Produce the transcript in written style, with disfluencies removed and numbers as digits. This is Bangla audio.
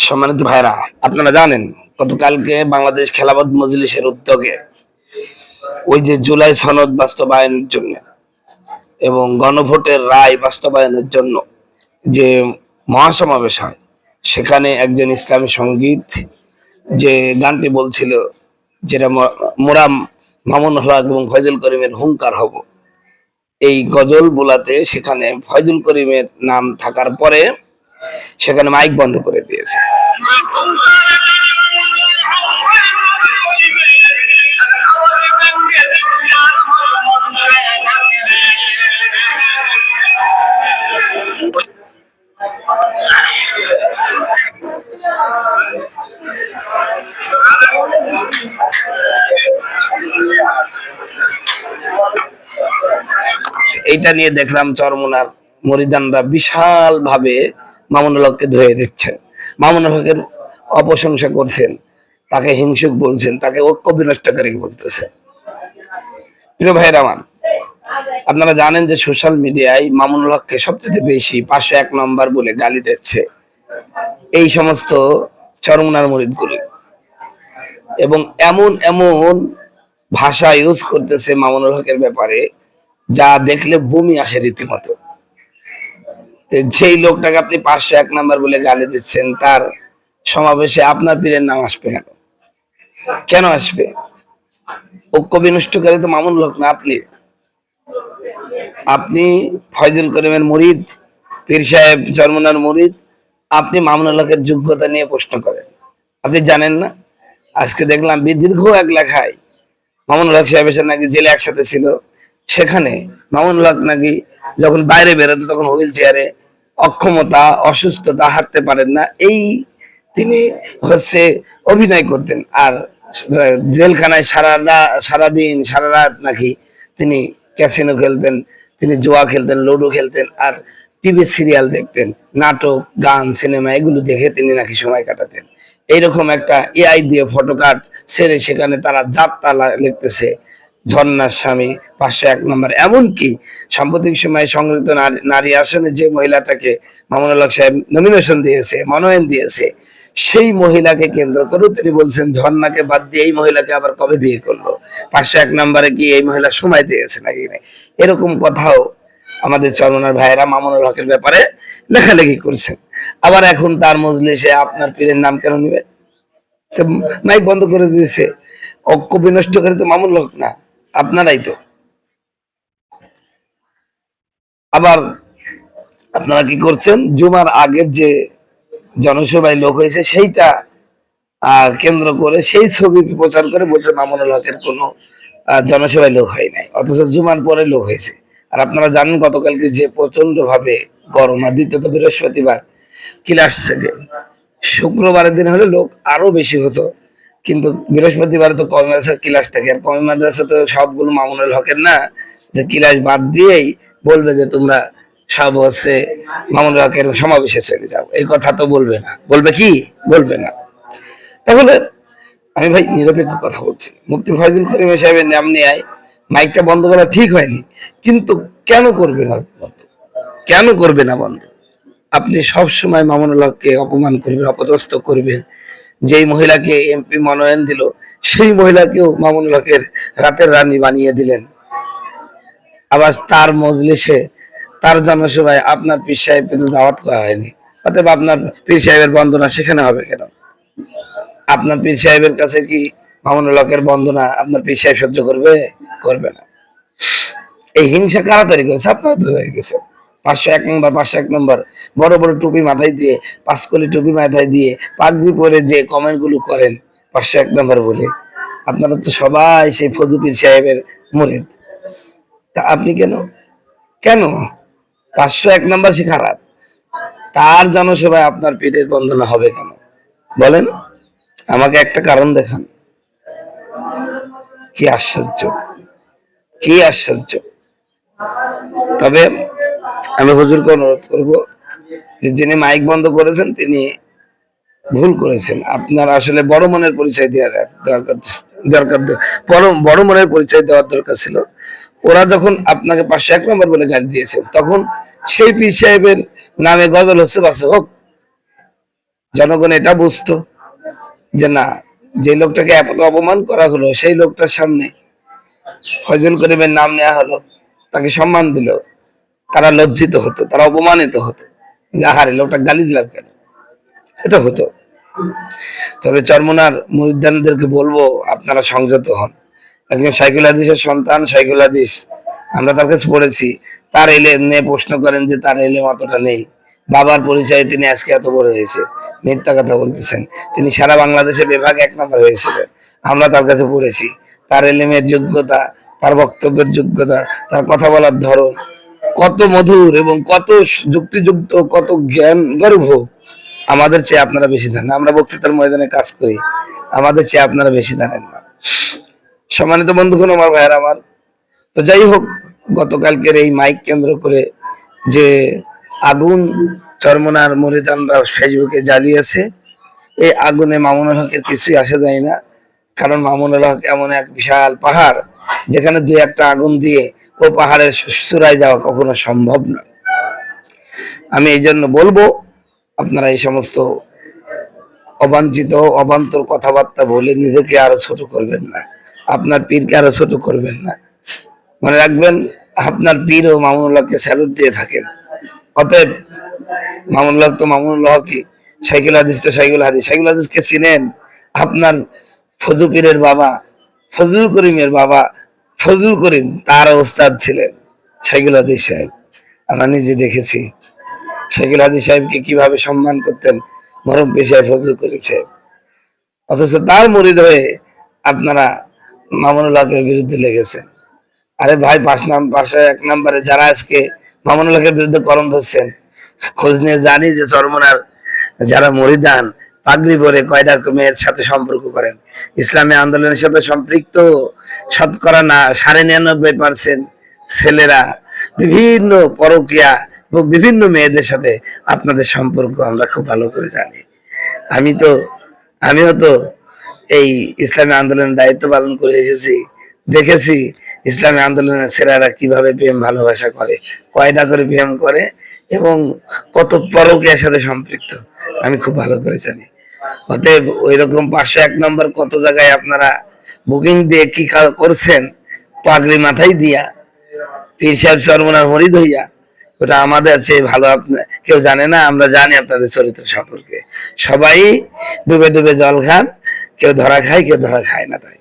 সম্মানিত ভাইরা, আপনারা জানেন গতকালকে বাংলাদেশ খেলাফত মজলিসের উদ্যোগে ওই যে জুলাই সনদ বাস্তবায়নের জন্য এবং গণভোটের রায় বাস্তবায়নের জন্য যে মহাসমাবেশ হয়, সেখানে একজন ইসলামী সঙ্গীত যে গানটি বলছিল, যেটা মোরা মামুন হক এবং ফয়জুল করিমের হুঙ্কার হব, এই গজল বোলাতে সেখানে ফয়জুল করিমের নাম থাকার পরে সেখানে মাইক বন্ধ করে দিয়েছে। এইটা নিয়ে দেখলাম চরমোনার মরিদানরা বিশাল ভাবে মামুনুল হককে ধুয়ে দিচ্ছেন, মামুনুল হকের অপ্রশংসা করছেন, তাকে হিংসুক বলছেন, তাকে ঐক্য বিনষ্টকারী বলতেছেন। প্রিয় ভাইরা আমার, আপনারা জানেন যে সোশ্যাল মিডিয়ায় মামুনুল হককে সবচেয়ে বেশি 501 নম্বর বলে গালি দিচ্ছে এই সমস্ত চরমোনার মুরিদগুলি, এবং এমন এমন ভাষা ইউজ করতেছে মামুনুল হকের ব্যাপারে যা দেখলে বমি আসে রীতিমতো। যেই লোকটাকে আপনি 501 নাম্বার বলে গালি দিচ্ছেন, তার সমাবেশে আপনার পীরের নাম আসবে কেন? কেন আসবে? ঐক্য বিনষ্টকারী তো মামুনুল হক না, আপনি ফয়জুল করিমের মুরিদ, পীর সাহেব চরমোনার মুরিদ, আপনি মামুনুল হকের যোগ্যতা নিয়ে প্রশ্ন করেন। আপনি জানেন না? আজকে দেখলাম দীর্ঘ এক লেখায় মামুনুল হক সাহেবের সাথে নাকি জেলে একসাথে ছিল, সেখানে মামুনুল হক নাকি যখন বাইরে বেরোতো তখন হুইল চেয়ারে, অক্ষমতা, অসুস্থতা, হাঁটতে পারেন না, এই তিনি হচ্ছে অভিনয় করতেন। আর জেলখানায় সারাদিন সারা রাত নাকি তিনি ক্যাসিনো খেলতেন, তিনি জুয়া খেলতেন, লুডো খেলতেন, আর টিভি সিরিয়াল দেখতেন, নাটক, গান, সিনেমা এগুলো দেখে তিনি নাকি সময় কাটাতেন। এইরকম একটা এআই দিয়ে ফটোকার্ড ছেড়ে সেখানে তারা যাত্রা লিখতেছে, ঝর্ণার স্বামী 501 নম্বর। এমনকি সাম্প্রতিক সময়ে সংরক্ষিত নারী আসনে যে মহিলাটাকে মামুনুল হক সাহেব নমিনেশন দিয়েছে, মনোনয়ন দিয়েছে, সেই মহিলাকে কেন্দ্র করে তিনি বলছেন ঝর্ণাকে বাদ দিয়ে এই মহিলাকে আবার কবে বিয়ে করলো, 501 নম্বরে কি এই মহিলা সময় দিয়েছে নাকি? এরকম কথাও আমাদের চরমোনার ভাইয়েরা মামুনুল হকের ব্যাপারে লেখালেখি করছেন। আবার এখন তার মজলিসে আপনার পীরের নাম কেন নিবে? মাইক বন্ধ করে দিয়েছে। ঐক্য বিনষ্টকারী তো মামুনুল হক না, আপনারাই তো। আবার আপনারা কি করছেন? জুমার আগের যে জনসভায় লোক হয়েছে সেইটা কেন্দ্র করে সেই ছবি প্রচার করে বলছে মামুনুল হকের কোনো জনসভায় লোক হয় নাই, অথচ জুমার পরে লোক হয়েছে। আর আপনারা জানেন গতকালকে যে প্রচন্ড ভাবে গরম, আর দ্বিতীয়ত বৃহস্পতিবার ক্লাস থেকে, শুক্রবারের দিন হলে লোক আরো বেশি হতো, কিন্তু বৃহস্পতিবারে তো কমি মাদ্রাসা ক্লাস থাকে, আর কমি মাদ্রাসা তো সবগুলো মামুনুল হকের না, যে ক্লাস বাদ দিয়েই বলবে যে তোমরা সব হচ্ছে মামুনুল হকের সমাবেশে চলে যাও, এই কথা তো বলবে না। বলবে কি? বলবে না। তাহলে আমি ভাই নিরপেক্ষ কথা বলছি, মুফতি ফয়জুল করিম সাহেবের নাম নিয়ে মাইকটা বন্ধ করা ঠিক হয়নি, কিন্তু কেন করবে না বন্ধ? কেন করবে না বন্ধ? আপনি সব সময় মামুনুল হককে অপমান করবেন, অপদস্থ করবেন। যেই মহিলাকে এমপি মনোনয়ন দিল সেই মহিলাকেও মামুনুল হকের রাতের রানী বানিয়ে দিলেন। আবার তার মজলিসে, তার জনসভায় আপনার পীর সাহেবকে তো দাওয়াত করা হয়নি, অতএব আপনার পীর সাহেবের বন্দনা সেখানে হবে কেন? আপনার পীর সাহেবের কাছে কি মামুনুল হকের বন্দনা আপনার পীর সাহেব সহ্য করবে? করবে না। এই হিংসা কারা তৈরি করেছে? আপনারা তো তৈরি করেছেন। 501 নম্বর, 501 নম্বর, বড় বড় টুপি মাথায় দিয়ে, 5 কলি টুপি মাথায় দিয়ে, পাগড়ি পরে যে কমেন্ট গুলো করেন 501 নম্বর বলে, আপনারা তো সবাই সেই ফজু পীর সাহেবের মুরিদ। তা আপনি কেন? কেন 501 নম্বর সে খারাপ, তার জনসভায় আপনার পীরের বন্দনা হবে কেন? বলেন, আমাকে একটা কারণ দেখান। কি আশ্চর্য, কি আশ্চর্য। তবে আমি হুজুরকে অনুরোধ করব যে যিনি মাইক বন্ধ করেছেন তিনি ভুল করেছেন। আপনার আসলে বড় মনের পরিচয় দেওয়া দরকার, বড় মনের পরিচয় দেওয়ার দরকার ছিল। ওরা যখন আপনাকে 501 নম্বর বলে গালি দিয়েছেন, তখন সেই পীর সাহেবের নামে গজল হচ্ছে, বাসে হোক, জনগণ এটা বুঝতো যে না, যে লোকটাকে এত অপমান করা হলো সেই লোকটার সামনে ফয়জুল করিমের নাম নেওয়া হলো, তাকে সম্মান দিল, তারা লজ্জিত হতো, তারা অপমানিত হতো যে আহারে লোকটা গালি দিলাম কেন, এটা হতো। তবে চরমোনার মুরিদানদেরকে বলবো আপনারা সংযত হন। একজন শাইখুল হাদিসের সন্তান, শাইখুল হাদিস, আমরা তার কাছে পড়েছি, তার এলেম নিয়ে প্রশ্ন করেন যে তার এলেম অতটা নেই, বাবার পরিচয়ে তিনি আজকে এত বড় হয়েছে, মিথ্যা কথা বলতেছেন। তিনি সারা বাংলাদেশে বিভাগ 1 নম্বর হয়েছিলেন, আমরা তার কাছে পড়েছি। তার এলেমের যোগ্যতা, তার বক্তব্যের যোগ্যতা, তার কথা বলার ধরন কত মধুর এবং কত যুক্তিযুক্ত, কত জ্ঞান গর্ভ, আমাদের চেয়ে আপনারা বেশি জানেন। আমরা বক্তৃতার ময়দানে কাজ করি, আমাদের চেয়ে আপনারা বেশি জানেন না। সম্মানিত বন্ধুগণ, আমার ভাইয়ের আমার, তো যাই হোক, গতকালকের এই মাইক কেন্দ্র করে যে আগুন চরমোনার মুরিদানরা ফেসবুকে জ্বালিয়েছে, এই আগুনে মামুনুল হকের কিছুই আসে যায় না। কারণ মামুনুল হক এমন এক বিশাল পাহাড়, যেখানে 2-1টা আগুন দিয়ে ও পাহাড়ের চূড়ায় যাওয়া কখনো সম্ভব নয়। আমি এই জন্য বলবো, আপনারা এই সমস্ত অবাঞ্ছিত অবান্তর কথাবার্তা বলে নিজেকে আরো ছোট করবেন না, আপনার পীরকে আরো ছোট করবেন না। মনে রাখবেন, আপনার পীর ও মামুনুল হককে স্যালুট দিয়ে থাকেন। অতএব মামুনুল হক তো মামুনুল হকই, শাইখুল হাদিস তো শাইখুল হাদিস। শাইখুল হাদিসকে চিনেন? আপনার ফজু পীরের বাবা, ফজলুল করিমের বাবা ফজলুল করিম, তার ওস্তাদ ছিলেন শাইখুল হাদিস সাহেব। আমরা নিজে দেখেছি শাইখুল হাদিস সাহেবকে কিভাবে সম্মান করতেন মরম পেশায় ফজলুল করিম সাহেব। অথচ তার মুরিদ হয়ে আপনারা মামুনুল হকের বিরুদ্ধে লেগেছেন। আরে ভাই, 1 নম্বরে যারা আজকে মামুনুল হকের বিরুদ্ধে কলম ধরছেন, খোঁজ নিয়ে জানি যে চরমোনার যারা মুরিদান পাগড়ি পরে কয়টা মেয়ের সাথে সম্পর্ক করেন, ইসলামী আন্দোলনের সাথে সম্পৃক্ত শতকরা 99.5% ছেলেরা বিভিন্ন পরকীয়া এবং বিভিন্ন মেয়েদের সাথে আপনাদের সম্পর্ক আমরা খুব ভালো করে জানি। আমিও তো এই ইসলামী আন্দোলনের দায়িত্ব পালন করে এসেছি, দেখেছি ইসলামী আন্দোলনের ছেলেরা কিভাবে প্রেম ভালোবাসা করে, কয়টা করে প্রেম করে এবং কত পরকীয়ার সাথে সম্পৃক্ত, আমি খুব ভালো করে জানি। অতএব ওই রকম 501 নম্বর কত জায়গায় আপনারা বুকিং দিয়ে কি করছেন, পাগড়ি মাথায় দিয়া, পীর সাহেব চরমোনার মুরিদ হইয়া, ওটা আমাদের চেয়ে ভালো কেউ জানে না। আমরা জানি আপনাদের চরিত্র সম্পর্কে। সবাই ডুবে ডুবে জল খান, কেউ ধরা খায়, কেউ ধরা খায় না। তাই